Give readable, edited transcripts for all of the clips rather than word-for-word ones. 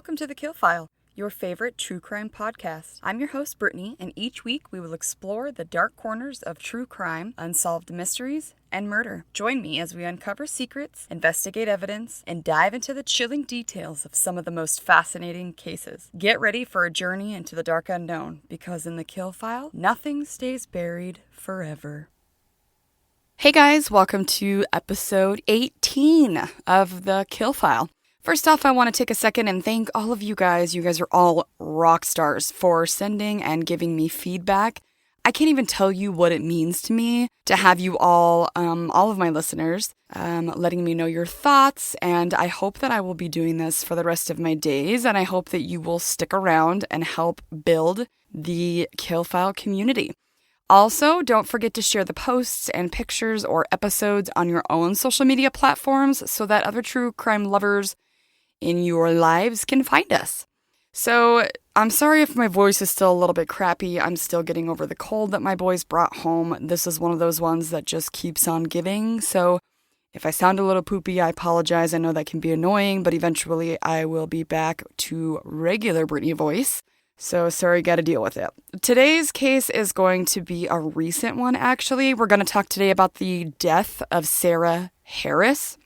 welcome to The Kill File, your favorite true crime podcast. I'm your host, Brittany, and each week we will explore the dark corners of true crime, unsolved mysteries, and murder. Join me as we uncover secrets, investigate evidence, and dive into the chilling details of some of the most fascinating cases. Get ready for a journey into the dark unknown, because in The Kill File, nothing stays buried forever. Hey guys, welcome to episode 18 of The Kill File. First off, I want to take a second and thank all of you guys. You guys are all rock stars for sending and giving me feedback. I can't even tell you what it means to me to have you all of my listeners, letting me know your thoughts. And I hope that I will be doing this for the rest of my days. And I hope that you will stick around and help build the Kill File community. Also, don't forget to share the posts and pictures or episodes on your own social media platforms so that other true crime lovers in your lives can find us. So, I'm sorry if my voice is still a little bit crappy. I'm still getting over the cold that my boys brought home. This is one of those ones that just keeps on giving. So, if I sound a little poopy, I apologize. I know that can be annoying, but eventually I will be back to regular Brittany voice. So sorry, got to deal with it. Today's case is going to be a recent one, actually. We're going to talk today about the death of Sarah Harris.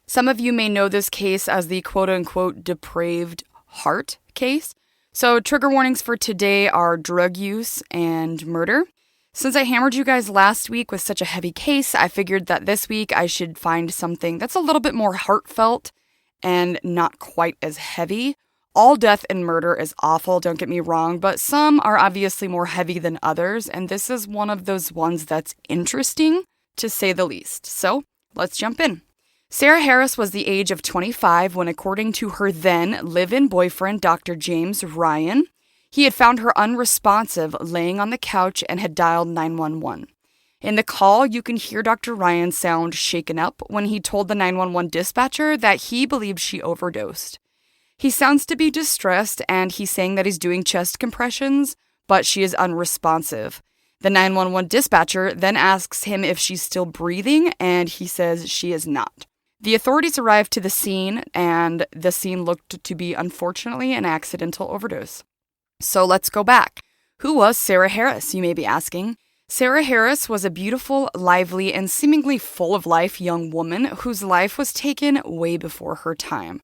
Some of you may know this case as the quote-unquote depraved heart case. So trigger warnings for today are drug use and murder. Since I hammered you guys last week with such a heavy case, I figured that this week I should find something that's a little bit more heartfelt and not quite as heavy. All death and murder is awful, don't get me wrong, but some are obviously more heavy than others, and this is one of those ones that's interesting, to say the least. So, let's jump in. Sarah Harris was the age of 25 when, according to her then live-in boyfriend, Dr. James Ryan, he had found her unresponsive laying on the couch and had dialed 911. In the call, you can hear Dr. Ryan sound shaken up when he told the 911 dispatcher that he believed she overdosed. He sounds to be distressed, and he's saying that he's doing chest compressions, but she is unresponsive. The 911 dispatcher then asks him if she's still breathing, and he says she is not. The authorities arrived to the scene, and the scene looked to be, unfortunately, an accidental overdose. So let's go back. Who was Sarah Harris, you may be asking? Sarah Harris was a beautiful, lively, and seemingly full of life young woman whose life was taken way before her time.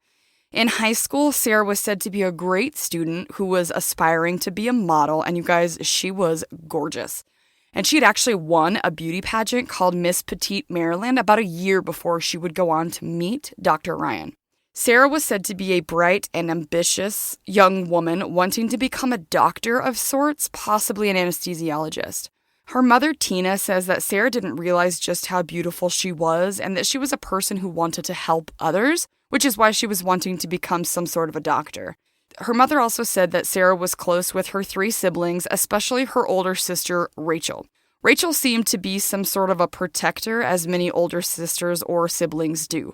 In high school, Sarah was said to be a great student who was aspiring to be a model, and you guys, she was gorgeous. And she had actually won a beauty pageant called Miss Petite Maryland about a year before she would go on to meet Dr. Ryan. Sarah was said to be a bright and ambitious young woman wanting to become a doctor of sorts, possibly an anesthesiologist. Her mother, Tina, says that Sarah didn't realize just how beautiful she was and that she was a person who wanted to help others, which is why she was wanting to become some sort of a doctor. Her mother also said that Sarah was close with her three siblings, especially her older sister, Rachel. Rachel seemed to be some sort of a protector, as many older sisters or siblings do.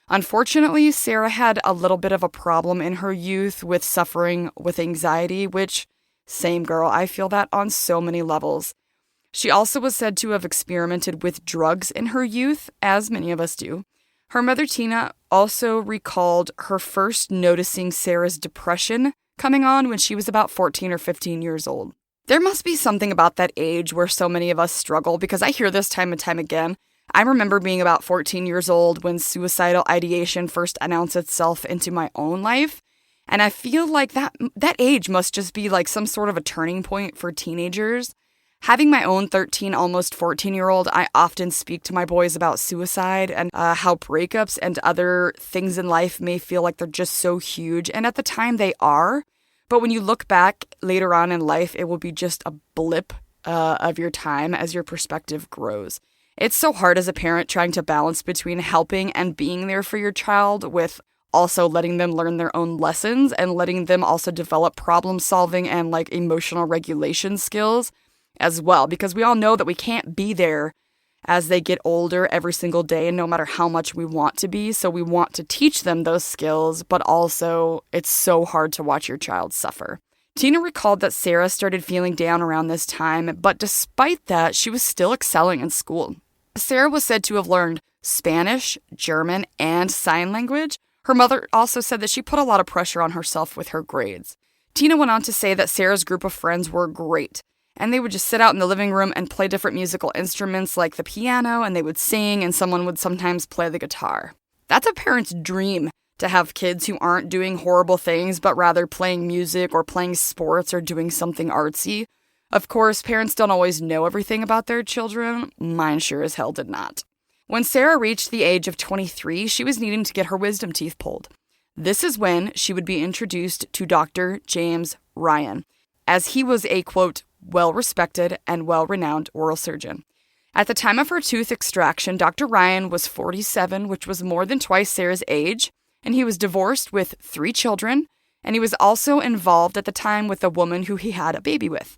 Unfortunately, Sarah had a little bit of a problem in her youth with suffering with anxiety, which, same girl, I feel that on so many levels. She also was said to have experimented with drugs in her youth, as many of us do. Her mother, Tina, also recalled her first noticing Sarah's depression coming on when she was about 14 or 15 years old. There must be something about that age where so many of us struggle, because I hear this time and time again. I remember being about 14 years old when suicidal ideation first announced itself into my own life, and I feel like that age must just be like some sort of a turning point for teenagers. Having my own 13, almost 14-year-old, I often speak to my boys about suicide and how breakups and other things in life may feel like they're just so huge. And at the time they are. But when you look back later on in life, it will be just a blip of your time as your perspective grows. It's so hard as a parent trying to balance between helping and being there for your child with also letting them learn their own lessons and letting them also develop problem solving and like emotional regulation skills as well, because we all know that we can't be there as they get older every single day, and no matter how much we want to be. So we want to teach them those skills, but also it's so hard to watch your child suffer. Tina recalled that Sarah started feeling down around this time, but despite that, she was still excelling in school. Sarah was said to have learned Spanish, German, and sign language. Her mother also said that she put a lot of pressure on herself with her grades. Tina went on to say that Sarah's group of friends were great, and they would just sit out in the living room and play different musical instruments like the piano, and they would sing, and someone would sometimes play the guitar. That's a parent's dream, to have kids who aren't doing horrible things, but rather playing music or playing sports or doing something artsy. Of course, parents don't always know everything about their children. Mine sure as hell did not. When Sarah reached the age of 23, she was needing to get her wisdom teeth pulled. This is when she would be introduced to Dr. James Ryan, as he was a, quote, well-respected and well-renowned oral surgeon. At the time of her tooth extraction, Dr. Ryan was 47, which was more than twice Sarah's age, and he was divorced with 3 children, and he was also involved at the time with a woman who he had a baby with.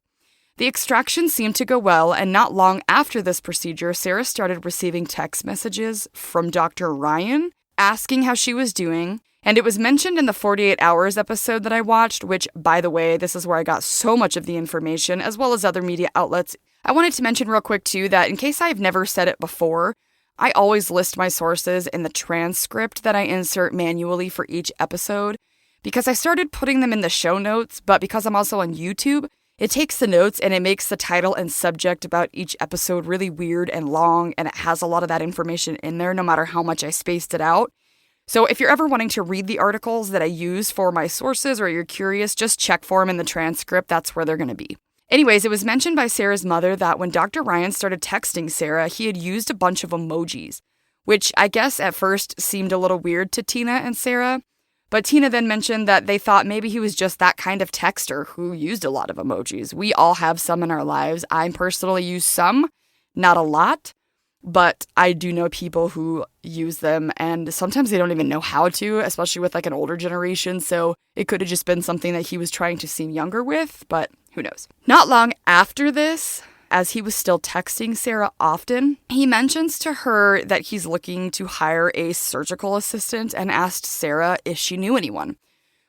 The extraction seemed to go well, and not long after this procedure, Sarah started receiving text messages from Dr. Ryan asking how she was doing, and it was mentioned in the 48 Hours episode that I watched, which, by the way, this is where I got so much of the information, as well as other media outlets. I wanted to mention real quick, too, that in case I've never said it before, I always list my sources in the transcript that I insert manually for each episode, because I started putting them in the show notes, but because I'm also on YouTube, it takes the notes and it makes the title and subject about each episode really weird and long, and it has a lot of that information in there no matter how much I spaced it out. So if you're ever wanting to read the articles that I use for my sources or you're curious, just check for them in the transcript. That's where they're going to be. Anyways, it was mentioned by Sarah's mother that when Dr. Ryan started texting Sarah, he had used a bunch of emojis, which I guess at first seemed a little weird to Tina and Sarah. But Tina then mentioned that they thought maybe he was just that kind of texter who used a lot of emojis. We all have some in our lives. I personally use some, not a lot, but I do know people who use them, and sometimes they don't even know how to, especially with like an older generation. So it could have just been something that he was trying to seem younger with, but who knows. Not long after this, as he was still texting Sarah often, he mentions to her that he's looking to hire a surgical assistant and asked Sarah if she knew anyone.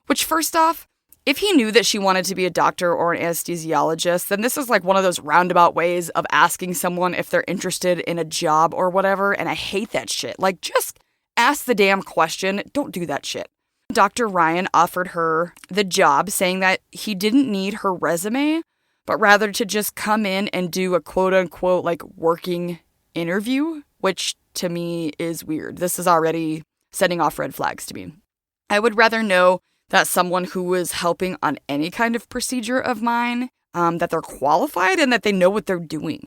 Which, first off, if he knew that she wanted to be a doctor or an anesthesiologist, then this is like one of those roundabout ways of asking someone if they're interested in a job or whatever, and I hate that shit. Like, just ask the damn question. Don't do that shit. Dr. Ryan offered her the job, saying that he didn't need her resume, but rather to just come in and do a quote-unquote, like, working interview, which to me is weird. This is already setting off red flags to me. I would rather know that someone who is helping on any kind of procedure of mine, that they're qualified and that they know what they're doing.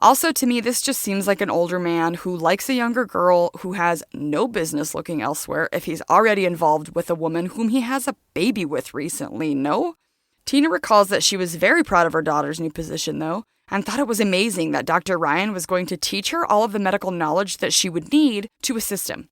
Also, to me, this just seems like an older man who likes a younger girl who has no business looking elsewhere if he's already involved with a woman whom he has a baby with recently, no? Tina recalls that she was very proud of her daughter's new position, though, and thought it was amazing that Dr. Ryan was going to teach her all of the medical knowledge that she would need to assist him.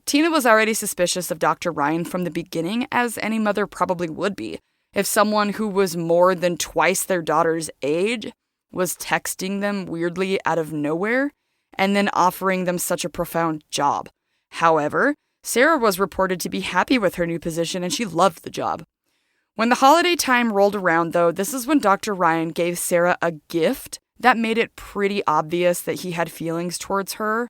Tina was already suspicious of Dr. Ryan from the beginning, as any mother probably would be, if someone who was more than twice their daughter's age was texting them weirdly out of nowhere and then offering them such a profound job. However, Sarah was reported to be happy with her new position and she loved the job. When the holiday time rolled around, though, this is when Dr. Ryan gave Sarah a gift that made it pretty obvious that he had feelings towards her,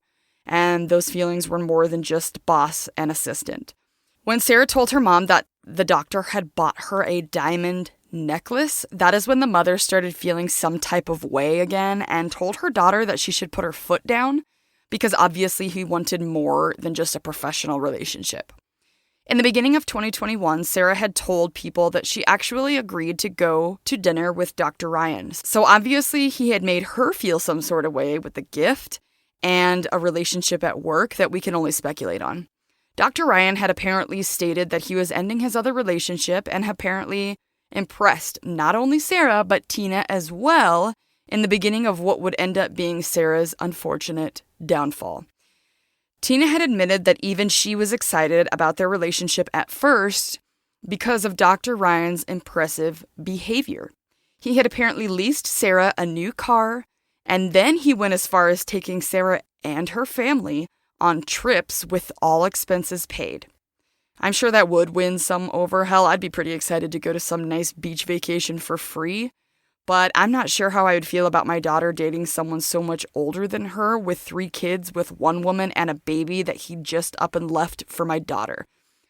and those feelings were more than just boss and assistant. When Sarah told her mom that the doctor had bought her a diamond necklace, that is when the mother started feeling some type of way again and told her daughter that she should put her foot down because obviously he wanted more than just a professional relationship. In the beginning of 2021, Sarah had told people that she actually agreed to go to dinner with Dr. Ryan. So obviously he had made her feel some sort of way with the gift and a relationship at work that we can only speculate on. Dr. Ryan had apparently stated that he was ending his other relationship and apparently impressed not only Sarah, but Tina as well in the beginning of what would end up being Sarah's unfortunate downfall. Tina had admitted that even she was excited about their relationship at first because of Dr. Ryan's impressive behavior. He had apparently leased Sarah a new car, and then he went as far as taking Sarah and her family on trips with all expenses paid. I'm sure that would win some over. Hell, I'd be pretty excited to go to some nice beach vacation for free. But I'm not sure how I would feel about my daughter dating someone so much older than her with 3 kids with one woman and a baby that he just up and left for my daughter.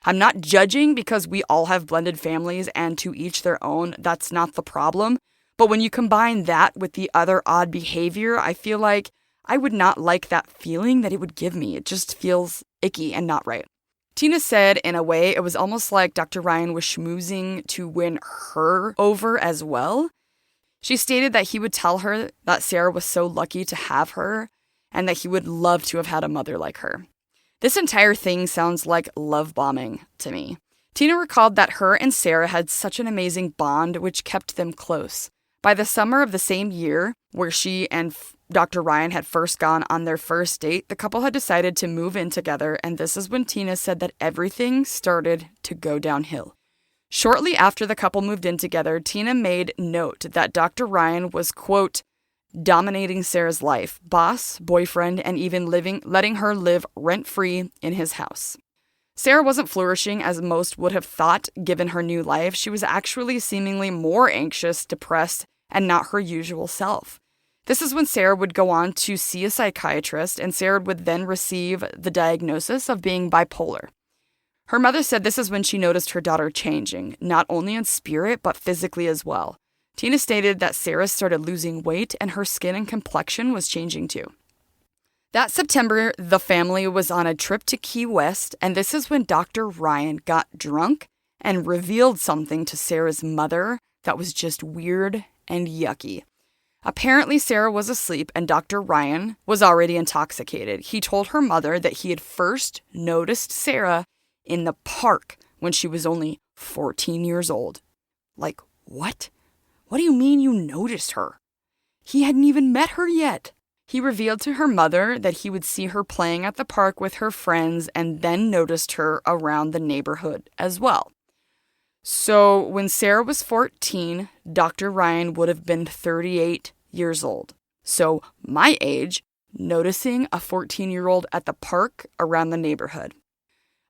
I'm not judging because we all have blended families and to each their own. That's not the problem. But when you combine that with the other odd behavior, I feel like I would not like that feeling that it would give me. It just feels icky and not right. Tina said, in a way, it was almost like Dr. Ryan was schmoozing to win her over as well. She stated that he would tell her that Sarah was so lucky to have her and that he would love to have had a mother like her. This entire thing sounds like love bombing to me. Tina recalled that her and Sarah had such an amazing bond which kept them close. By the summer of the same year, where she and Dr. Ryan had first gone on their first date, the couple had decided to move in together, and this is when Tina said that everything started to go downhill. Shortly after the couple moved in together, Tina made note that Dr. Ryan was, quote, dominating Sarah's life, boss, boyfriend, and even letting her live rent-free in his house. Sarah wasn't flourishing as most would have thought given her new life. She was actually seemingly more anxious, depressed, and not her usual self. This is when Sarah would go on to see a psychiatrist, and Sarah would then receive the diagnosis of being bipolar. Her mother said this is when she noticed her daughter changing, not only in spirit, but physically as well. Tina stated that Sarah started losing weight and her skin and complexion was changing too. That September, the family was on a trip to Key West, and this is when Dr. Ryan got drunk and revealed something to Sarah's mother that was just weird and yucky. Apparently, Sarah was asleep and Dr. Ryan was already intoxicated. He told her mother that he had first noticed Sarah in the park when she was only 14 years old. Like, what? What do you mean you noticed her? He hadn't even met her yet. He revealed to her mother that he would see her playing at the park with her friends and then noticed her around the neighborhood as well. So when Sarah was 14, Dr. Ryan would have been 38 years old. So my age, noticing a 14-year-old at the park around the neighborhood.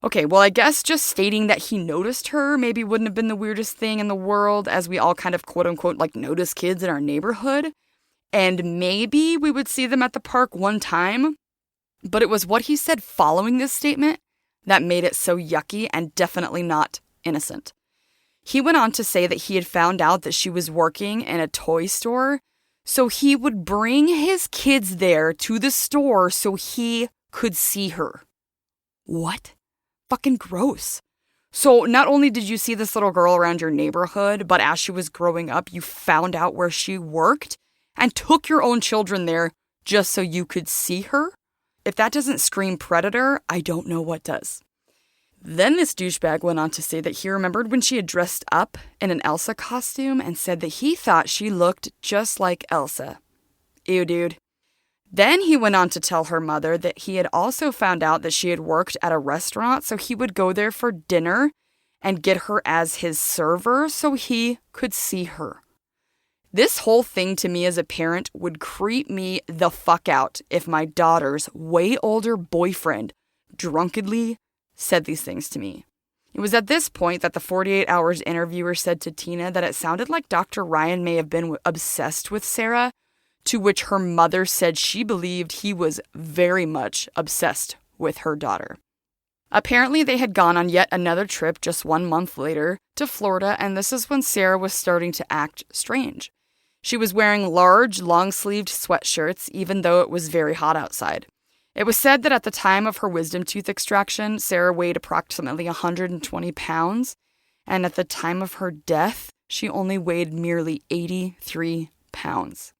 Okay, well, I guess just stating that he noticed her maybe wouldn't have been the weirdest thing in the world, as we all kind of quote-unquote like notice kids in our neighborhood. And maybe we would see them at the park one time. But it was what he said following this statement that made it so yucky and definitely not innocent. He went on to say that he had found out that she was working in a toy store, so he would bring his kids there to the store so he could see her. What? Fucking gross. So not only did you see this little girl around your neighborhood, but as she was growing up, you found out where she worked and took your own children there just so you could see her? If that doesn't scream predator, I don't know what does. Then this douchebag went on to say that he remembered when she had dressed up in an Elsa costume and said that he thought she looked just like Elsa. Ew, dude. Then he went on to tell her mother that he had also found out that she had worked at a restaurant, so he would go there for dinner and get her as his server so he could see her. This whole thing to me as a parent would creep me the fuck out if my daughter's way older boyfriend drunkenly said these things to me. It was at this point that the 48 Hours interviewer said to Tina that it sounded like Dr. Ryan may have been obsessed with Sarah, to which her mother said she believed he was very much obsessed with her daughter. Apparently, they had gone on yet another trip just 1 month later to Florida, and this is when Sarah was starting to act strange. She was wearing large, long-sleeved sweatshirts, even though it was very hot outside. It was said that at the time of her wisdom tooth extraction, Sarah weighed approximately 120 pounds, and at the time of her death, she only weighed merely 83 pounds.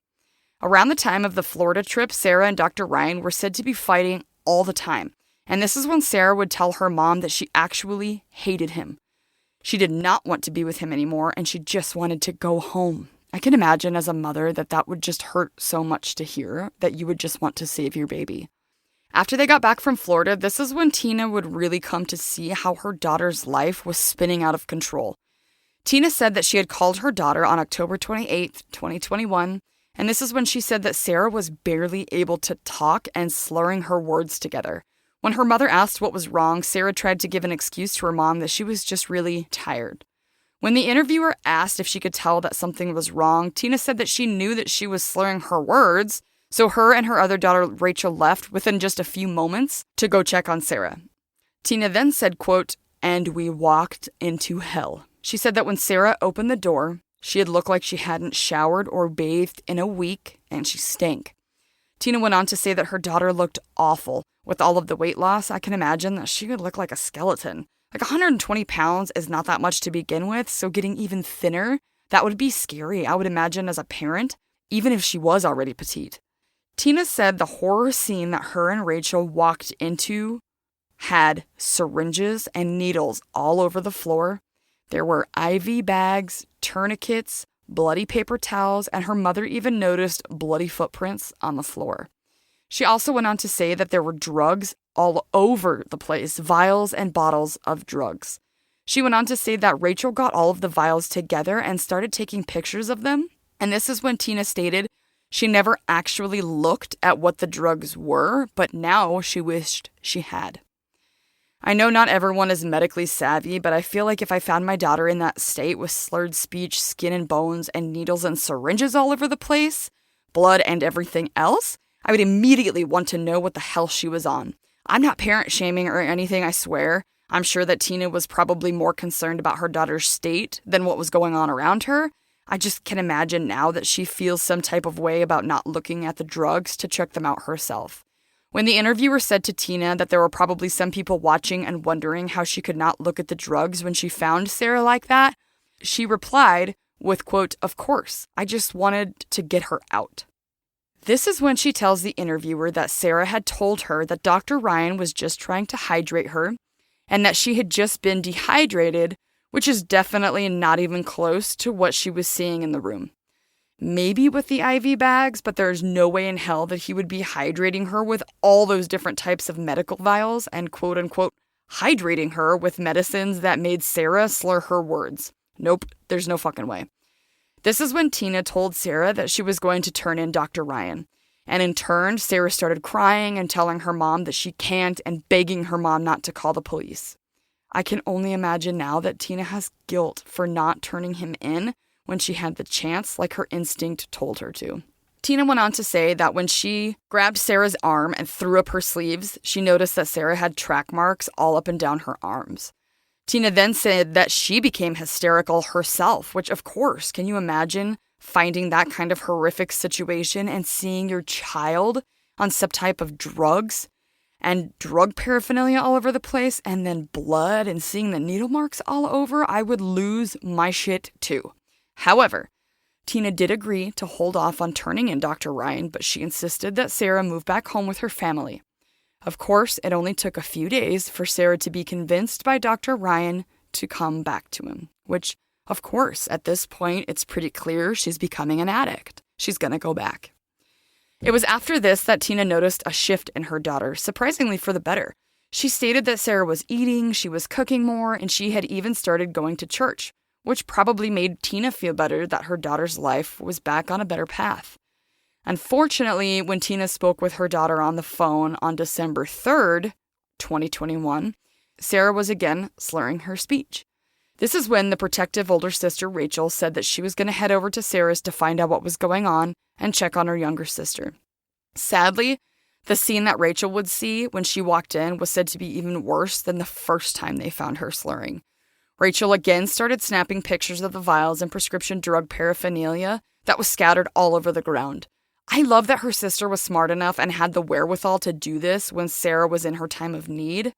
Around the time of the Florida trip, Sarah and Dr. Ryan were said to be fighting all the time, and this is when Sarah would tell her mom that she actually hated him. She did not want to be with him anymore, and she just wanted to go home. I can imagine as a mother that would just hurt so much to hear, that you would just want to save your baby. After they got back from Florida, this is when Tina would really come to see how her daughter's life was spinning out of control. Tina said that she had called her daughter on October 28th, 2021, and this is when she said that Sarah was barely able to talk and slurring her words together. When her mother asked what was wrong, Sarah tried to give an excuse to her mom that she was just really tired. When the interviewer asked if she could tell that something was wrong, Tina said that she knew that she was slurring her words, so her and her other daughter Rachel left within just a few moments to go check on Sarah. Tina then said, quote, and we walked into hell. She said that when Sarah opened the door, she had looked like she hadn't showered or bathed in a week, and she stank. Tina went on to say that her daughter looked awful. With all of the weight loss, I can imagine that she would look like a skeleton. Like 120 pounds is not that much to begin with, so getting even thinner, that would be scary, I would imagine, as a parent, even if she was already petite. Tina said the horror scene that her and Rachel walked into had syringes and needles all over the floor. There were IV bags, tourniquets, bloody paper towels, and her mother even noticed bloody footprints on the floor. She also went on to say that there were drugs all over the place, vials and bottles of drugs. She went on to say that Rachel got all of the vials together and started taking pictures of them, and this is when Tina stated she never actually looked at what the drugs were, but now she wished she had. I know not everyone is medically savvy, but I feel like if I found my daughter in that state with slurred speech, skin and bones, and needles and syringes all over the place, blood and everything else, I would immediately want to know what the hell she was on. I'm not parent shaming or anything, I swear. I'm sure that Tina was probably more concerned about her daughter's state than what was going on around her. I just can imagine now that she feels some type of way about not looking at the drugs to check them out herself. When the interviewer said to Tina that there were probably some people watching and wondering how she could not look at the drugs when she found Sarah like that, she replied with, quote, "Of course, I just wanted to get her out." This is when she tells the interviewer that Sarah had told her that Dr. Ryan was just trying to hydrate her and that she had just been dehydrated, which is definitely not even close to what she was seeing in the room. Maybe with the IV bags, but there's no way in hell that he would be hydrating her with all those different types of medical vials and quote-unquote hydrating her with medicines that made Sarah slur her words. Nope, there's no fucking way. This is when Tina told Sarah that she was going to turn in Dr. Ryan. And in turn, Sarah started crying and telling her mom that she can't and begging her mom not to call the police. I can only imagine now that Tina has guilt for not turning him in when she had the chance, like her instinct told her to. Tina went on to say that when she grabbed Sarah's arm and threw up her sleeves, she noticed that Sarah had track marks all up and down her arms. Tina then said that she became hysterical herself, which of course, can you imagine finding that kind of horrific situation and seeing your child on some type of drugs and drug paraphernalia all over the place and then blood and seeing the needle marks all over? I would lose my shit too. However, Tina did agree to hold off on turning in Dr. Ryan, but she insisted that Sarah move back home with her family. Of course, it only took a few days for Sarah to be convinced by Dr. Ryan to come back to him, which, of course, at this point, it's pretty clear she's becoming an addict. She's gonna go back. It was after this that Tina noticed a shift in her daughter, surprisingly for the better. She stated that Sarah was eating, she was cooking more, and she had even started going to church, which probably made Tina feel better that her daughter's life was back on a better path. Unfortunately, when Tina spoke with her daughter on the phone on December 3rd, 2021, Sarah was again slurring her speech. This is when the protective older sister, Rachel, said that she was going to head over to Sarah's to find out what was going on and check on her younger sister. Sadly, the scene that Rachel would see when she walked in was said to be even worse than the first time they found her slurring. Rachel again started snapping pictures of the vials and prescription drug paraphernalia that was scattered all over the ground. I love that her sister was smart enough and had the wherewithal to do this when Sarah was in her time of need.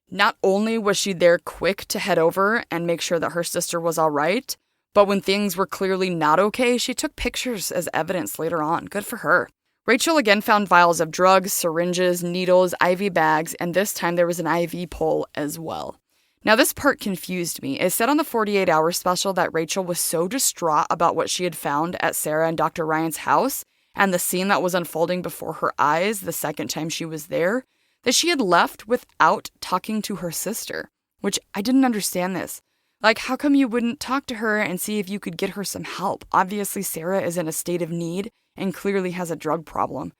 Not only was she there quick to head over and make sure that her sister was all right, but when things were clearly not okay, she took pictures as evidence later on. Good for her. Rachel again found vials of drugs, syringes, needles, IV bags, and this time there was an IV pole as well. Now this part confused me. It said on the 48-hour special that Rachel was so distraught about what she had found at Sarah and Dr. Ryan's house and the scene that was unfolding before her eyes the second time she was there, that she had left without talking to her sister, which I didn't understand this. Like, how come you wouldn't talk to her and see if you could get her some help? Obviously, Sarah is in a state of need and clearly has a drug problem.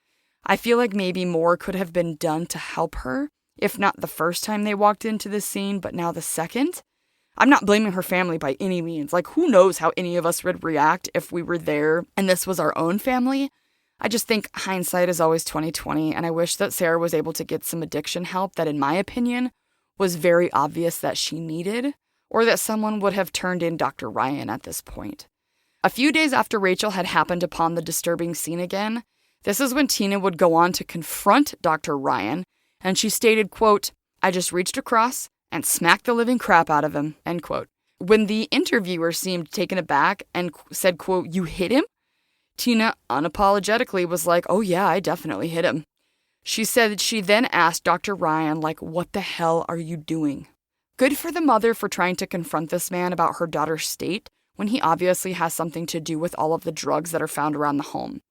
I feel like maybe more could have been done to help her, if not the first time they walked into this scene, but now the second. I'm not blaming her family by any means. Like, who knows how any of us would react if we were there and this was our own family? I just think hindsight is always 20/20, and I wish that Sarah was able to get some addiction help that, in my opinion, was very obvious that she needed, or that someone would have turned in Dr. Ryan at this point. A few days after Rachel had happened upon the disturbing scene again, this is when Tina would go on to confront Dr. Ryan, and she stated, quote, "I just reached across and smacked the living crap out of him," end quote. When the interviewer seemed taken aback and said, quote, "You hit him?" Tina unapologetically was like, "Oh yeah, I definitely hit him." She said that she then asked Dr. Ryan, like, "What the hell are you doing?" Good for the mother for trying to confront this man about her daughter's state when he obviously has something to do with all of the drugs that are found around the home.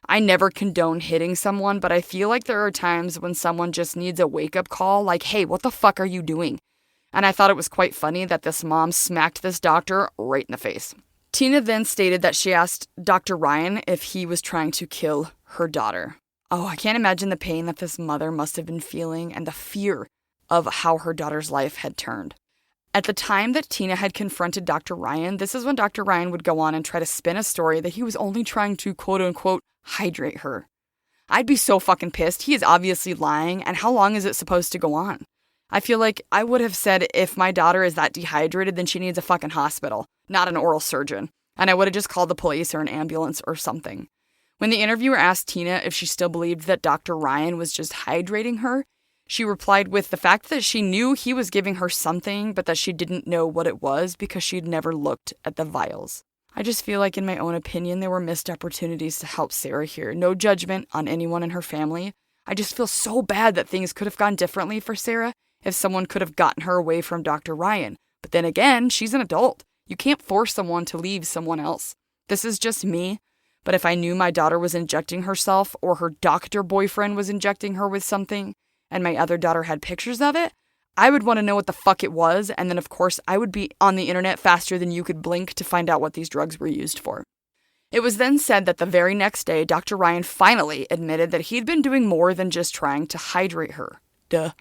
I never condone hitting someone, but I feel like there are times when someone just needs a wake-up call, like, "Hey, what the fuck are you doing?" And I thought it was quite funny that this mom smacked this doctor right in the face. Tina then stated that she asked Dr. Ryan if he was trying to kill her daughter. Oh, I can't imagine the pain that this mother must have been feeling and the fear of how her daughter's life had turned. At the time that Tina had confronted Dr. Ryan, this is when Dr. Ryan would go on and try to spin a story that he was only trying to quote-unquote hydrate her. I'd be so fucking pissed. He is obviously lying, and how long is it supposed to go on? I feel like I would have said if my daughter is that dehydrated, then she needs a fucking hospital, not an oral surgeon. And I would have just called the police or an ambulance or something. When the interviewer asked Tina if she still believed that Dr. Ryan was just hydrating her, she replied with the fact that she knew he was giving her something, but that she didn't know what it was because she'd never looked at the vials. I just feel like, in my own opinion, there were missed opportunities to help Sarah here. No judgment on anyone in her family. I just feel so bad that things could have gone differently for Sarah if someone could have gotten her away from Dr. Ryan. But then again, she's an adult. You can't force someone to leave someone else. This is just me. But if I knew my daughter was injecting herself or her doctor boyfriend was injecting her with something and my other daughter had pictures of it, I would want to know what the fuck it was. And then, of course, I would be on the internet faster than you could blink to find out what these drugs were used for. It was then said that the very next day, Dr. Ryan finally admitted that he'd been doing more than just trying to hydrate her. Duh.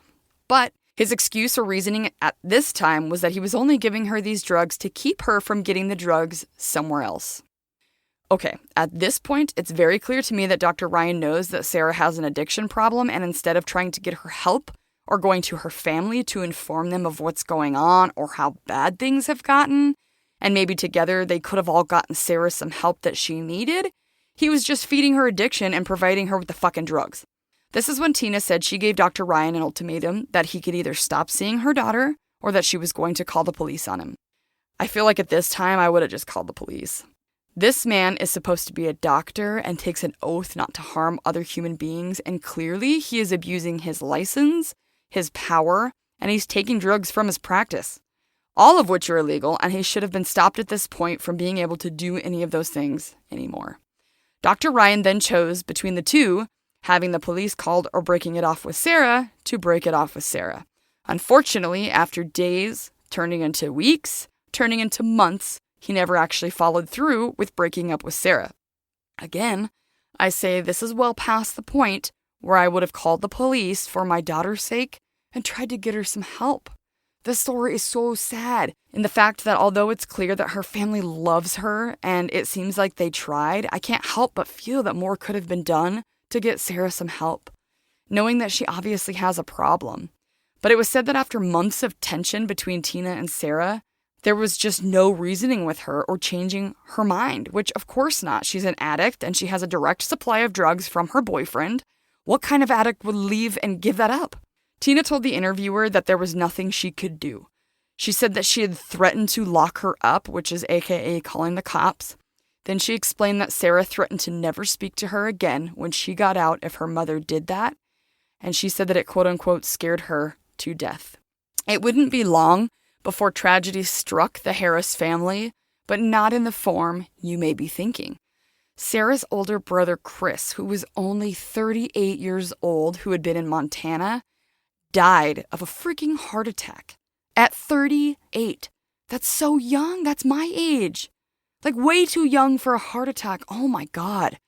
But his excuse or reasoning at this time was that he was only giving her these drugs to keep her from getting the drugs somewhere else. Okay, at this point, it's very clear to me that Dr. Ryan knows that Sarah has an addiction problem, and instead of trying to get her help or going to her family to inform them of what's going on or how bad things have gotten, and maybe together they could have all gotten Sarah some help that she needed, he was just feeding her addiction and providing her with the fucking drugs. This is when Tina said she gave Dr. Ryan an ultimatum that he could either stop seeing her daughter or that she was going to call the police on him. I feel like at this time I would have just called the police. This man is supposed to be a doctor and takes an oath not to harm other human beings, and clearly he is abusing his license, his power, and he's taking drugs from his practice. All of which are illegal, and he should have been stopped at this point from being able to do any of those things anymore. Dr. Ryan then chose between the two, having the police called or breaking it off with Sarah, to break it off with Sarah. Unfortunately, after days, turning into weeks, turning into months, he never actually followed through with breaking up with Sarah. Again, I say this is well past the point where I would have called the police for my daughter's sake and tried to get her some help. This story is so sad in the fact that although it's clear that her family loves her and it seems like they tried, I can't help but feel that more could have been done to get Sarah some help, knowing that she obviously has a problem. But it was said that after months of tension between Tina and Sarah, there was just no reasoning with her or changing her mind, which of course not. She's an addict and she has a direct supply of drugs from her boyfriend. What kind of addict would leave and give that up? Tina told the interviewer that there was nothing she could do. She said that she had threatened to lock her up, which is AKA calling the cops. Then she explained that Sarah threatened to never speak to her again when she got out if her mother did that. And she said that it quote-unquote scared her to death. It wouldn't be long before tragedy struck the Harris family, but not in the form you may be thinking. Sarah's older brother, Chris, who was only 38 years old, who had been in Montana, died of a freaking heart attack at 38. That's so young. That's my age. Like, way too young for a heart attack. Oh my God.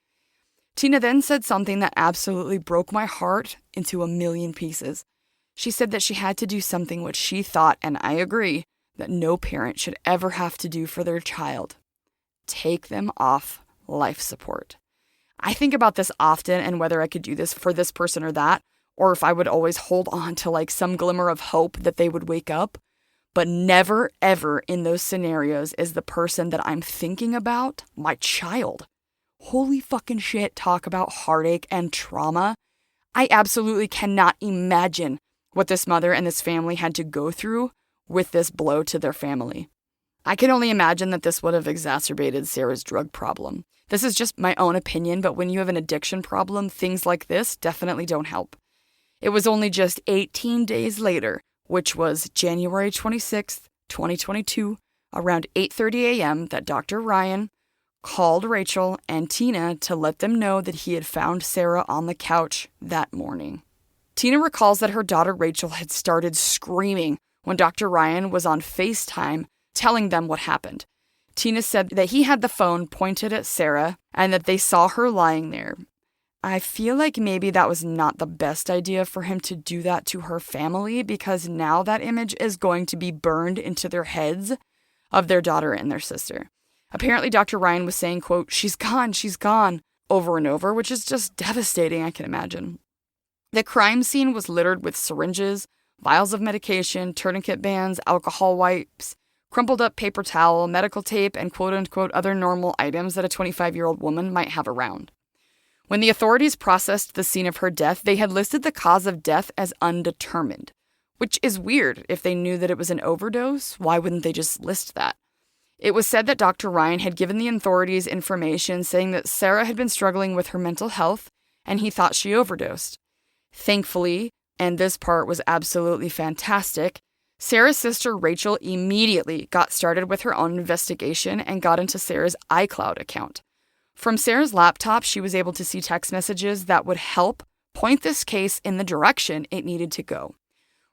Tina then said something that absolutely broke my heart into a million pieces. She said that she had to do something which she thought, and I agree, that no parent should ever have to do for their child. Take them off life support. I think about this often and whether I could do this for this person or that, or if I would always hold on to like some glimmer of hope that they would wake up. But never, ever in those scenarios is the person that I'm thinking about my child. Holy fucking shit, talk about heartache and trauma. I absolutely cannot imagine what this mother and this family had to go through with this blow to their family. I can only imagine that this would have exacerbated Sarah's drug problem. This is just my own opinion, but when you have an addiction problem, things like this definitely don't help. It was only just 18 days later, which was January 26th, 2022, around 8:30 a.m., that Dr. Ryan called Rachel and Tina to let them know that he had found Sarah on the couch that morning. Tina recalls that her daughter Rachel had started screaming when Dr. Ryan was on FaceTime telling them what happened. Tina said that he had the phone pointed at Sarah and that they saw her lying there. I feel like maybe that was not the best idea for him to do that to her family, because now that image is going to be burned into their heads of their daughter and their sister. Apparently, Dr. Ryan was saying, quote, she's gone, over and over, which is just devastating, I can imagine. The crime scene was littered with syringes, vials of medication, tourniquet bands, alcohol wipes, crumpled up paper towel, medical tape, and quote-unquote other normal items that a 25-year-old woman might have around. When the authorities processed the scene of her death, they had listed the cause of death as undetermined, which is weird. If they knew that it was an overdose, why wouldn't they just list that? It was said that Dr. Ryan had given the authorities information saying that Sarah had been struggling with her mental health, and he thought she overdosed. Thankfully, and this part was absolutely fantastic, Sarah's sister Rachel immediately got started with her own investigation and got into Sarah's iCloud account. From Sarah's laptop, she was able to see text messages that would help point this case in the direction it needed to go.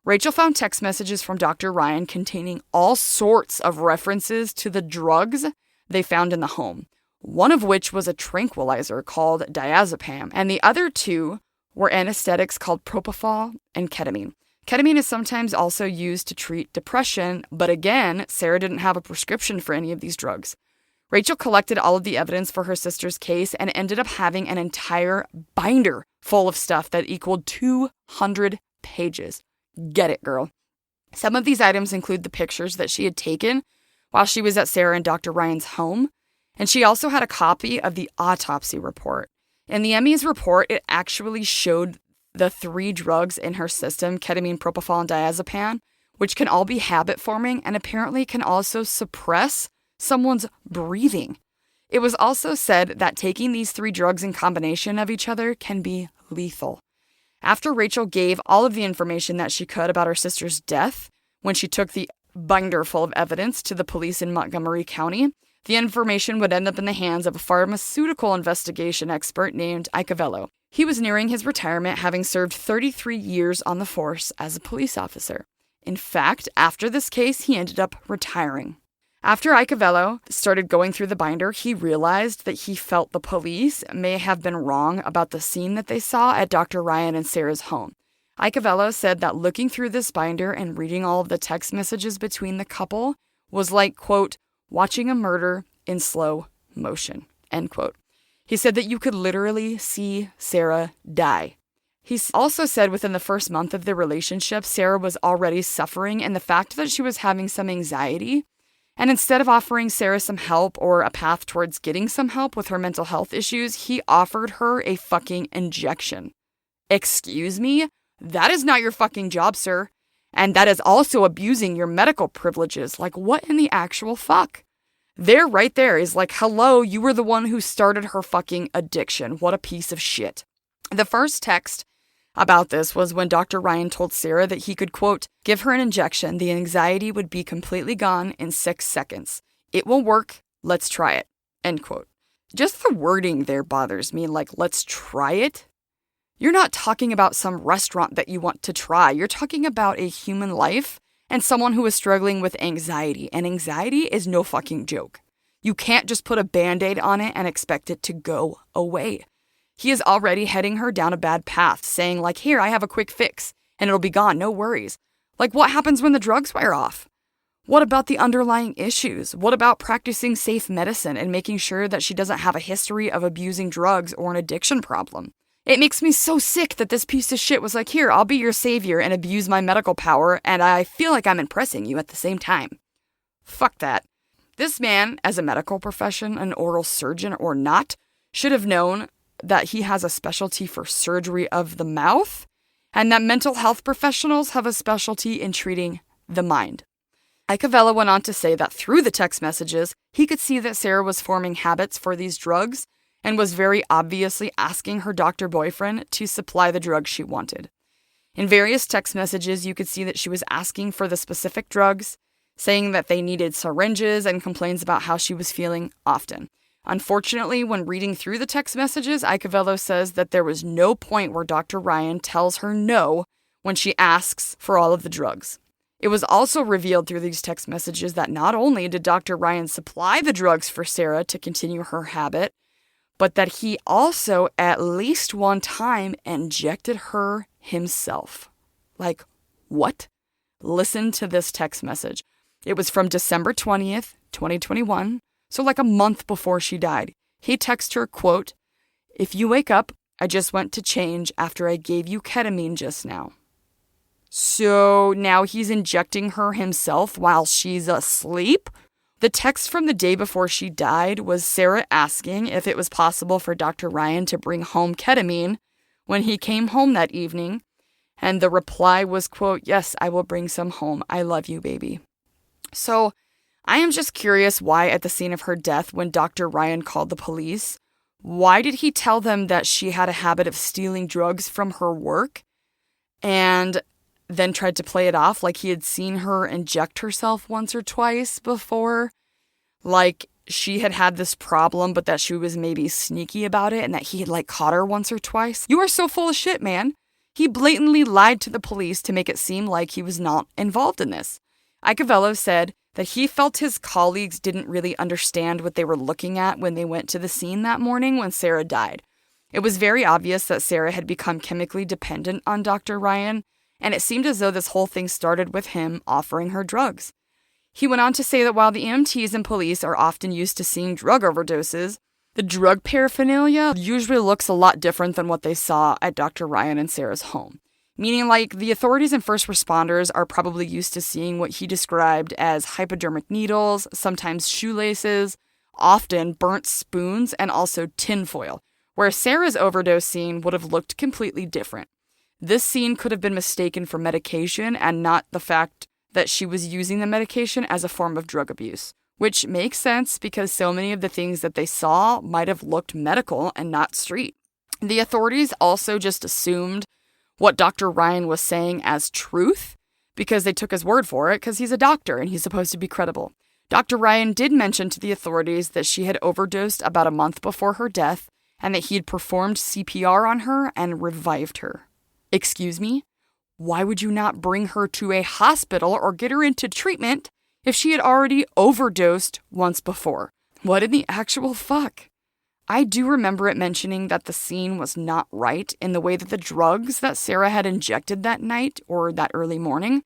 Rachel found text messages from Dr. Ryan containing all sorts of references to the drugs they found in the home, one of which was a tranquilizer called diazepam, and the other two were anesthetics called propofol and ketamine. Ketamine is sometimes also used to treat depression, but again, Sarah didn't have a prescription for any of these drugs. Rachel collected all of the evidence for her sister's case and ended up having an entire binder full of stuff that equaled 200 pages. Get it, girl. Some of these items include the pictures that she had taken while she was at Sarah and Dr. Ryan's home, and she also had a copy of the autopsy report. In the ME's report, it actually showed the 3 drugs in her system, ketamine, propofol, and diazepam, which can all be habit-forming and apparently can also suppress someone's breathing. It was also said that taking these 3 drugs in combination of each other can be lethal. After Rachel gave all of the information that she could about her sister's death, when she took the binder full of evidence to the police in Montgomery County, the information would end up in the hands of a pharmaceutical investigation expert named Icavello. He was nearing his retirement, having served 33 years on the force as a police officer. In fact, after this case, he ended up retiring. After Icavello started going through the binder, he realized that he felt the police may have been wrong about the scene that they saw at Dr. Ryan and Sarah's home. Icavello said that looking through this binder and reading all of the text messages between the couple was like, quote, watching a murder in slow motion, end quote. He said that you could literally see Sarah die. He also said within the first month of their relationship, Sarah was already suffering, and the fact that she was having some anxiety. And instead of offering Sarah some help or a path towards getting some help with her mental health issues, he offered her a fucking injection. Excuse me? That is not your fucking job, sir. And that is also abusing your medical privileges. Like, what in the actual fuck? There, right there, is like, hello, you were the one who started her fucking addiction. What a piece of shit. The first text about this was when Dr. Ryan told Sarah that he could, quote, give her an injection. The anxiety would be completely gone in 6 seconds. It will work. Let's try it, end quote. Just the wording there bothers me. Like, let's try it? You're not talking about some restaurant that you want to try. You're talking about a human life and someone who is struggling with anxiety. And anxiety is no fucking joke. You can't just put a Band-Aid on it and expect it to go away. He is already heading her down a bad path, saying like, here, I have a quick fix, and it'll be gone, no worries. Like, what happens when the drugs wear off? What about the underlying issues? What about practicing safe medicine and making sure that she doesn't have a history of abusing drugs or an addiction problem? It makes me so sick that this piece of shit was like, here, I'll be your savior and abuse my medical power, and I feel like I'm impressing you at the same time. Fuck that. This man, as a medical profession, an oral surgeon or not, should have known that he has a specialty for surgery of the mouth, and that mental health professionals have a specialty in treating the mind. Iacovella went on to say that through the text messages, he could see that Sarah was forming habits for these drugs and was very obviously asking her doctor boyfriend to supply the drugs she wanted. In various text messages, you could see that she was asking for the specific drugs, saying that they needed syringes, and complains about how she was feeling often. Unfortunately, when reading through the text messages, Iacovella says that there was no point where Dr. Ryan tells her no when she asks for all of the drugs. It was also revealed through these text messages that not only did Dr. Ryan supply the drugs for Sarah to continue her habit, but that he also at least one time injected her himself. Like, what? Listen to this text message. It was from December 20th, 2021, so like a month before she died. He texted her, quote, "If you wake up, I just went to change after I gave you ketamine just now." So now he's injecting her himself while she's asleep? The text from the day before she died was Sarah asking if it was possible for Dr. Ryan to bring home ketamine when he came home that evening, and the reply was, quote, "Yes, I will bring some home. I love you, baby." So I am just curious why at the scene of her death, when Dr. Ryan called the police, why did he tell them that she had a habit of stealing drugs from her work and then tried to play it off like he had seen her inject herself once or twice before? Like she had this problem, but that she was maybe sneaky about it and that he had caught her once or twice? You are so full of shit, man. He blatantly lied to the police to make it seem like he was not involved in this. Iacovella said that he felt his colleagues didn't really understand what they were looking at when they went to the scene that morning when Sarah died. It was very obvious that Sarah had become chemically dependent on Dr. Ryan, and it seemed as though this whole thing started with him offering her drugs. He went on to say that while the EMTs and police are often used to seeing drug overdoses, the drug paraphernalia usually looks a lot different than what they saw at Dr. Ryan and Sarah's home. Meaning, the authorities and first responders are probably used to seeing what he described as hypodermic needles, sometimes shoelaces, often burnt spoons, and also tinfoil, where Sarah's overdose scene would have looked completely different. This scene could have been mistaken for medication and not the fact that she was using the medication as a form of drug abuse, which makes sense because so many of the things that they saw might have looked medical and not street. The authorities also just assumed what Dr. Ryan was saying as truth because they took his word for it because he's a doctor and he's supposed to be credible. Dr. Ryan did mention to the authorities that she had overdosed about a month before her death and that he had performed CPR on her and revived her. Excuse me? Why would you not bring her to a hospital or get her into treatment if she had already overdosed once before? What in the actual fuck? I do remember it mentioning that the scene was not right in the way that the drugs that Sarah had injected that night or that early morning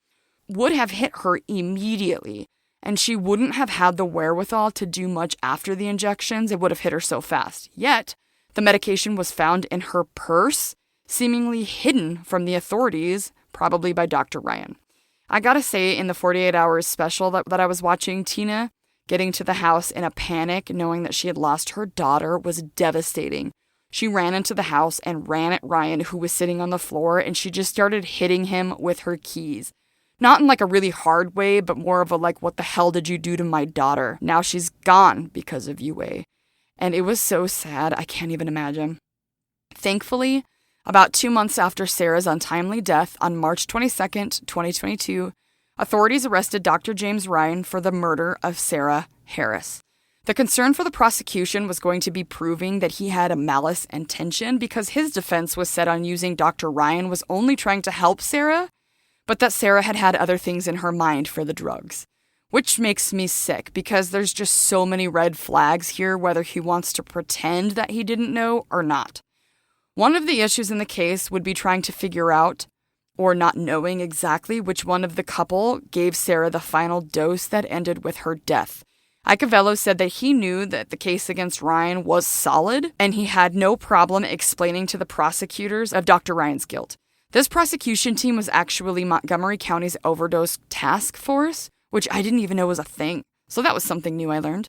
would have hit her immediately, and she wouldn't have had the wherewithal to do much after the injections. It would have hit her so fast. Yet, the medication was found in her purse, seemingly hidden from the authorities, probably by Dr. Ryan. I gotta say, in the 48 Hours special that I was watching, Tina getting to the house in a panic, knowing that she had lost her daughter, was devastating. She ran into the house and ran at Ryan, who was sitting on the floor, and she just started hitting him with her keys. Not in a really hard way, but more of a what the hell did you do to my daughter? Now she's gone because of you way. And it was so sad, I can't even imagine. Thankfully, about 2 months after Sarah's untimely death on March 22nd, 2022, authorities arrested Dr. James Ryan for the murder of Sarah Harris. The concern for the prosecution was going to be proving that he had a malice intention because his defense was set on using Dr. Ryan was only trying to help Sarah, but that Sarah had other things in her mind for the drugs. Which makes me sick because there's just so many red flags here whether he wants to pretend that he didn't know or not. One of the issues in the case would be trying to figure out or not knowing exactly which one of the couple gave Sarah the final dose that ended with her death. Iacovello said that he knew that the case against Ryan was solid, and he had no problem explaining to the prosecutors of Dr. Ryan's guilt. This prosecution team was actually Montgomery County's overdose task force, which I didn't even know was a thing. So that was something new I learned.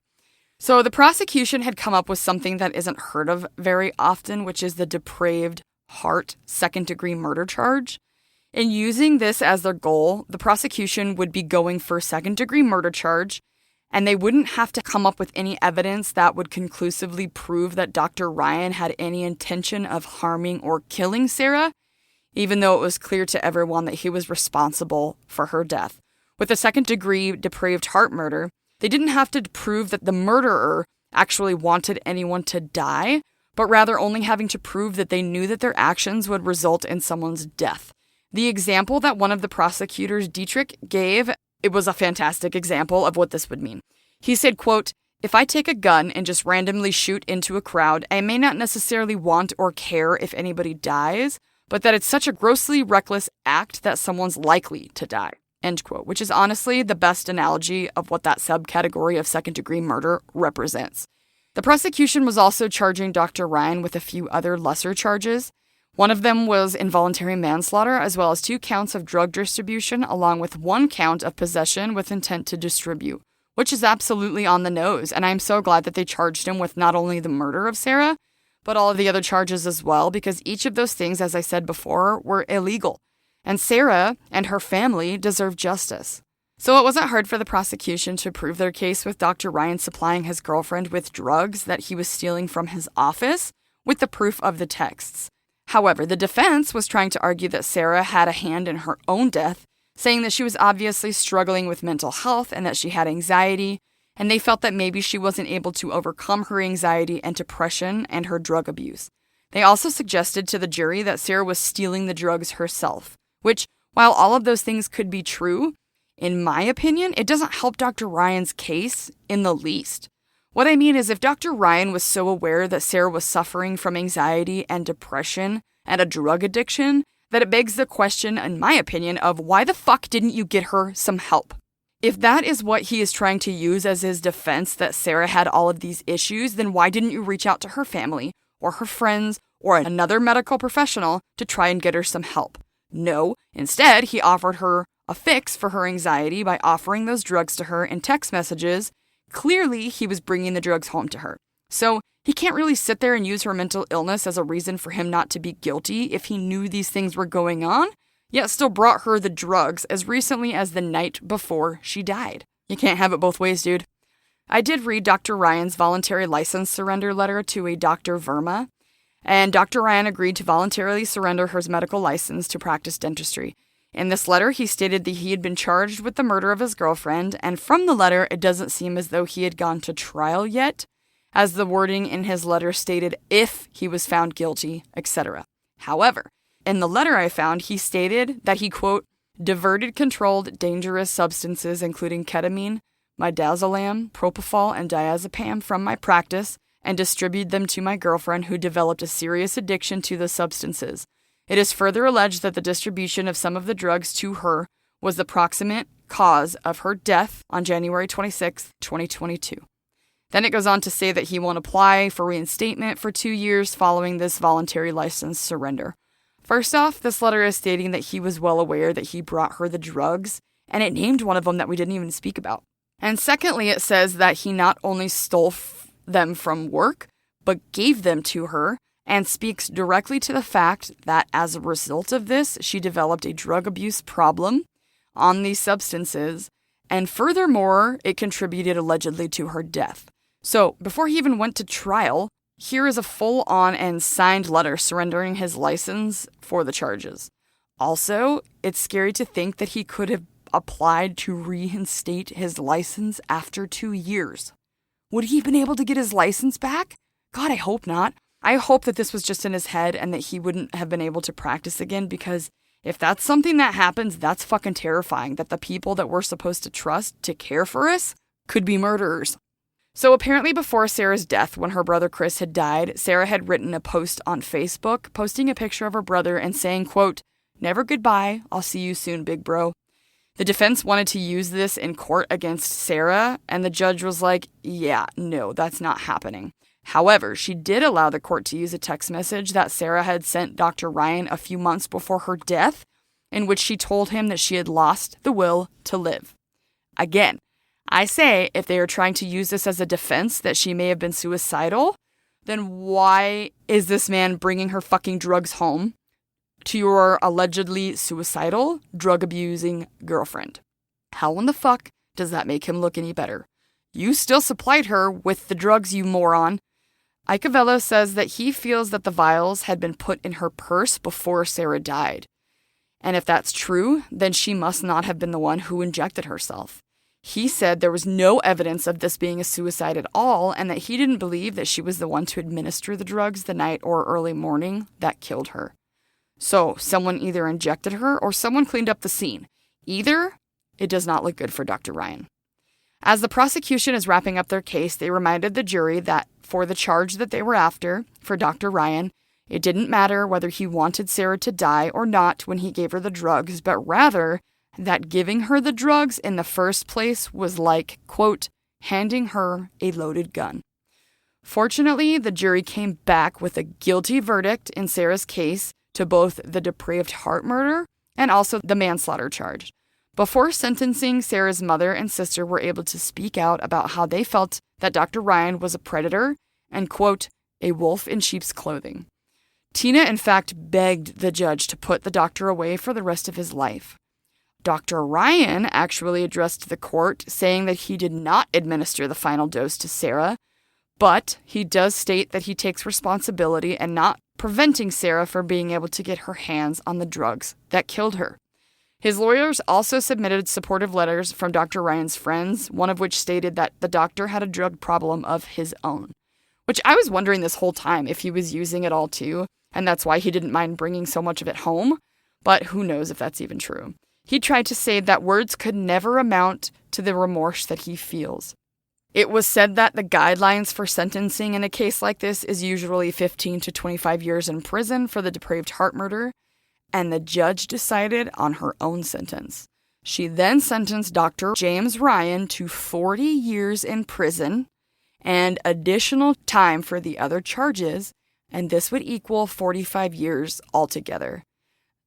So the prosecution had come up with something that isn't heard of very often, which is the depraved heart second-degree murder charge. In using this as their goal, the prosecution would be going for second-degree murder charge, and they wouldn't have to come up with any evidence that would conclusively prove that Dr. Ryan had any intention of harming or killing Sarah, even though it was clear to everyone that he was responsible for her death. With a second-degree depraved heart murder, they didn't have to prove that the murderer actually wanted anyone to die, but rather only having to prove that they knew that their actions would result in someone's death. The example that one of the prosecutors, Dietrich, gave, it was a fantastic example of what this would mean. He said, quote, "If I take a gun and just randomly shoot into a crowd, I may not necessarily want or care if anybody dies, but that it's such a grossly reckless act that someone's likely to die." End quote, which is honestly the best analogy of what that subcategory of second-degree murder represents. The prosecution was also charging Dr. Ryan with a few other lesser charges. One of them was involuntary manslaughter, as well as 2 counts of drug distribution, along with 1 count of possession with intent to distribute, which is absolutely on the nose, and I'm so glad that they charged him with not only the murder of Sarah, but all of the other charges as well, because each of those things, as I said before, were illegal. And Sarah and her family deserve justice. So it wasn't hard for the prosecution to prove their case with Dr. Ryan supplying his girlfriend with drugs that he was stealing from his office with the proof of the texts. However, the defense was trying to argue that Sarah had a hand in her own death, saying that she was obviously struggling with mental health and that she had anxiety, and they felt that maybe she wasn't able to overcome her anxiety and depression and her drug abuse. They also suggested to the jury that Sarah was stealing the drugs herself, which, while all of those things could be true, in my opinion, it doesn't help Dr. Ryan's case in the least. What I mean is, if Dr. Ryan was so aware that Sarah was suffering from anxiety and depression and a drug addiction, that it begs the question, in my opinion, of why the fuck didn't you get her some help? If that is what he is trying to use as his defense, that Sarah had all of these issues, then why didn't you reach out to her family or her friends or another medical professional to try and get her some help? No, instead, he offered her a fix for her anxiety by offering those drugs to her in text messages. Clearly, he was bringing the drugs home to her. So he can't really sit there and use her mental illness as a reason for him not to be guilty if he knew these things were going on, yet still brought her the drugs as recently as the night before she died. You can't have it both ways, dude. I did read Dr. Ryan's voluntary license surrender letter to a Dr. Verma, and Dr. Ryan agreed to voluntarily surrender his medical license to practice dentistry. In this letter, he stated that he had been charged with the murder of his girlfriend, and from the letter, it doesn't seem as though he had gone to trial yet, as the wording in his letter stated if he was found guilty, etc. However, in the letter I found, he stated that he, quote, diverted controlled dangerous substances including ketamine, midazolam, propofol, and diazepam from my practice and distributed them to my girlfriend who developed a serious addiction to the substances. It is further alleged that the distribution of some of the drugs to her was the proximate cause of her death on January 26, 2022. Then it goes on to say that he won't apply for reinstatement for 2 years following this voluntary license surrender. First off, this letter is stating that he was well aware that he brought her the drugs, and it named one of them that we didn't even speak about. And secondly, it says that he not only stole them from work, but gave them to her, and speaks directly to the fact that as a result of this, she developed a drug abuse problem on these substances, and furthermore, it contributed allegedly to her death. So, before he even went to trial, here is a full-on and signed letter surrendering his license for the charges. Also, it's scary to think that he could have applied to reinstate his license after 2 years. Would he have been able to get his license back? God, I hope not. I hope that this was just in his head and that he wouldn't have been able to practice again, because if that's something that happens, that's fucking terrifying, that the people that we're supposed to trust to care for us could be murderers. So apparently before Sarah's death, when her brother Chris had died, Sarah had written a post on Facebook, posting a picture of her brother and saying, quote, "Never goodbye, I'll see you soon, big bro." The defense wanted to use this in court against Sarah, and the judge was like, yeah, no, that's not happening. However, she did allow the court to use a text message that Sarah had sent Dr. Ryan a few months before her death, in which she told him that she had lost the will to live. Again, I say if they are trying to use this as a defense that she may have been suicidal, then why is this man bringing her fucking drugs home to your allegedly suicidal, drug-abusing girlfriend? How in the fuck does that make him look any better? You still supplied her with the drugs, you moron. Iacovello says that he feels that the vials had been put in her purse before Sarah died. And if that's true, then she must not have been the one who injected herself. He said there was no evidence of this being a suicide at all, and that he didn't believe that she was the one to administer the drugs the night or early morning that killed her. So, someone either injected her or someone cleaned up the scene. Either, it does not look good for Dr. Ryan. As the prosecution is wrapping up their case, they reminded the jury that for the charge that they were after, for Dr. Ryan, it didn't matter whether he wanted Sarah to die or not when he gave her the drugs, but rather that giving her the drugs in the first place was like, quote, handing her a loaded gun. Fortunately, the jury came back with a guilty verdict in Sarah's case to both the depraved heart murder and also the manslaughter charge. Before sentencing, Sarah's mother and sister were able to speak out about how they felt that Dr. Ryan was a predator and, quote, a wolf in sheep's clothing. Tina, in fact, begged the judge to put the doctor away for the rest of his life. Dr. Ryan actually addressed the court, saying that he did not administer the final dose to Sarah, but he does state that he takes responsibility and not preventing Sarah from being able to get her hands on the drugs that killed her. His lawyers also submitted supportive letters from Dr. Ryan's friends, one of which stated that the doctor had a drug problem of his own, which I was wondering this whole time if he was using it all too, and that's why he didn't mind bringing so much of it home, but who knows if that's even true. He tried to say that words could never amount to the remorse that he feels. It was said that the guidelines for sentencing in a case like this is usually 15 to 25 years in prison for the depraved heart murder, and the judge decided on her own sentence. She then sentenced Dr. James Ryan to 40 years in prison and additional time for the other charges, and this would equal 45 years altogether.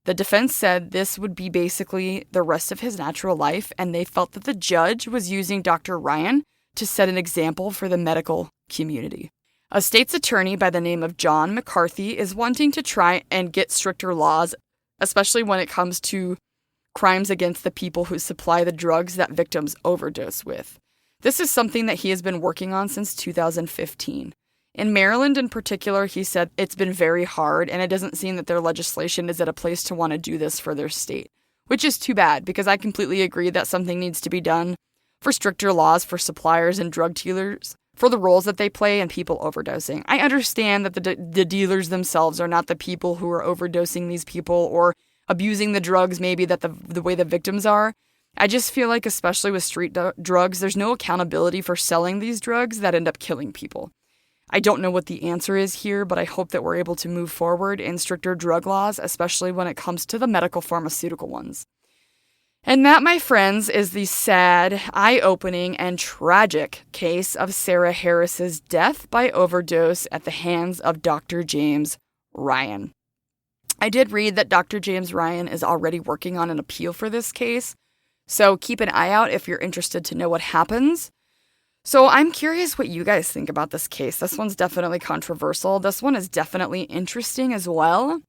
The defense said this would be basically the rest of his natural life, and they felt that the judge was using Dr. Ryan to set an example for the medical community. A state's attorney by the name of John McCarthy is wanting to try and get stricter laws, especially when it comes to crimes against the people who supply the drugs that victims overdose with. This is something that he has been working on since 2015. In Maryland in particular, he said it's been very hard, and it doesn't seem that their legislation is at a place to want to do this for their state, which is too bad, because I completely agree that something needs to be done for stricter laws for suppliers and drug dealers, for the roles that they play in people overdosing. I understand that the dealers themselves are not the people who are overdosing these people or abusing the drugs, maybe that the way the victims are. I just feel like, especially with street drugs, there's no accountability for selling these drugs that end up killing people. I don't know what the answer is here, but I hope that we're able to move forward in stricter drug laws, especially when it comes to the medical pharmaceutical ones. And that, my friends, is the sad, eye-opening, and tragic case of Sarah Harris's death by overdose at the hands of Dr. James Ryan. I did read that Dr. James Ryan is already working on an appeal for this case, so keep an eye out if you're interested to know what happens. So I'm curious what you guys think about this case. This one's definitely controversial. This one is definitely interesting as well.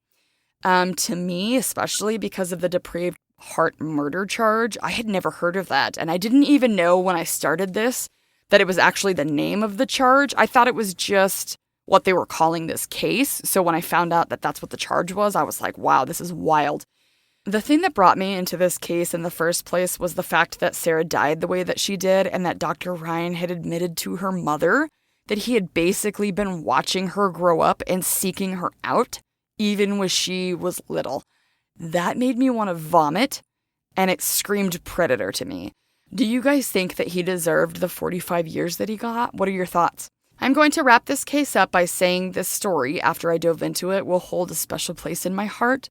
To me, especially because of the depraved heart murder charge. I had never heard of that, and I didn't even know when I started this that it was actually the name of the charge. I thought it was just what they were calling this case. So when I found out that that's what the charge was, I was like, wow, this is wild. The thing that brought me into this case in the first place was the fact that Sarah died the way that she did, and that Dr. Ryan had admitted to her mother that he had basically been watching her grow up and seeking her out, even when she was little. That made me want to vomit, and it screamed predator to me. Do you guys think that he deserved the 45 years that he got? What are your thoughts? I'm going to wrap this case up by saying this story, after I dove into it, will hold a special place in my heart.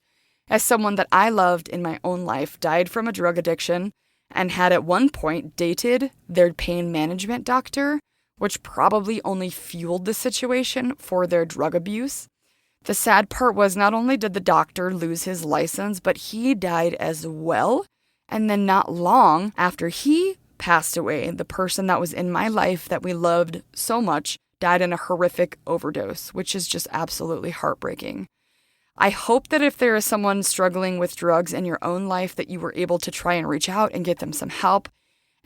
As someone that I loved in my own life died from a drug addiction and had at one point dated their pain management doctor, which probably only fueled the situation for their drug abuse. The sad part was not only did the doctor lose his license, but he died as well. And then not long after he passed away, the person that was in my life that we loved so much died in a horrific overdose, which is just absolutely heartbreaking. I hope that if there is someone struggling with drugs in your own life that you were able to try and reach out and get them some help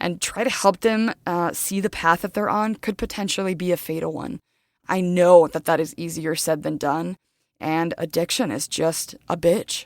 and try to help them see the path that they're on could potentially be a fatal one. I know that that is easier said than done, and addiction is just a bitch.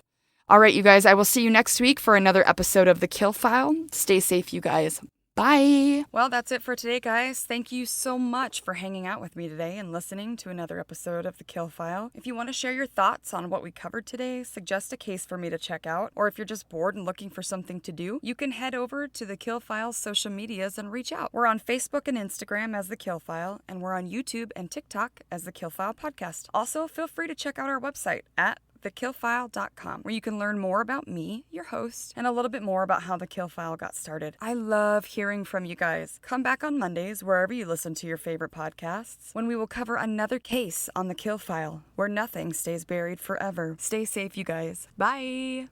All right, you guys, I will see you next week for another episode of The Kill File. Stay safe, you guys. Bye. Well, that's it for today, guys. Thank you so much for hanging out with me today and listening to another episode of The Kill File. If you want to share your thoughts on what we covered today, suggest a case for me to check out, or if you're just bored and looking for something to do, you can head over to The Kill File's social medias and reach out. We're on Facebook and Instagram as The Kill File, and we're on YouTube and TikTok as The Kill File Podcast. Also, feel free to check out our website at thekillfile.com, where you can learn more about me, your host, and a little bit more about how The Kill File got started. I love hearing from you guys. Come back on Mondays, wherever you listen to your favorite podcasts, when we will cover another case on The Kill File, where nothing stays buried forever. Stay safe, you guys. Bye!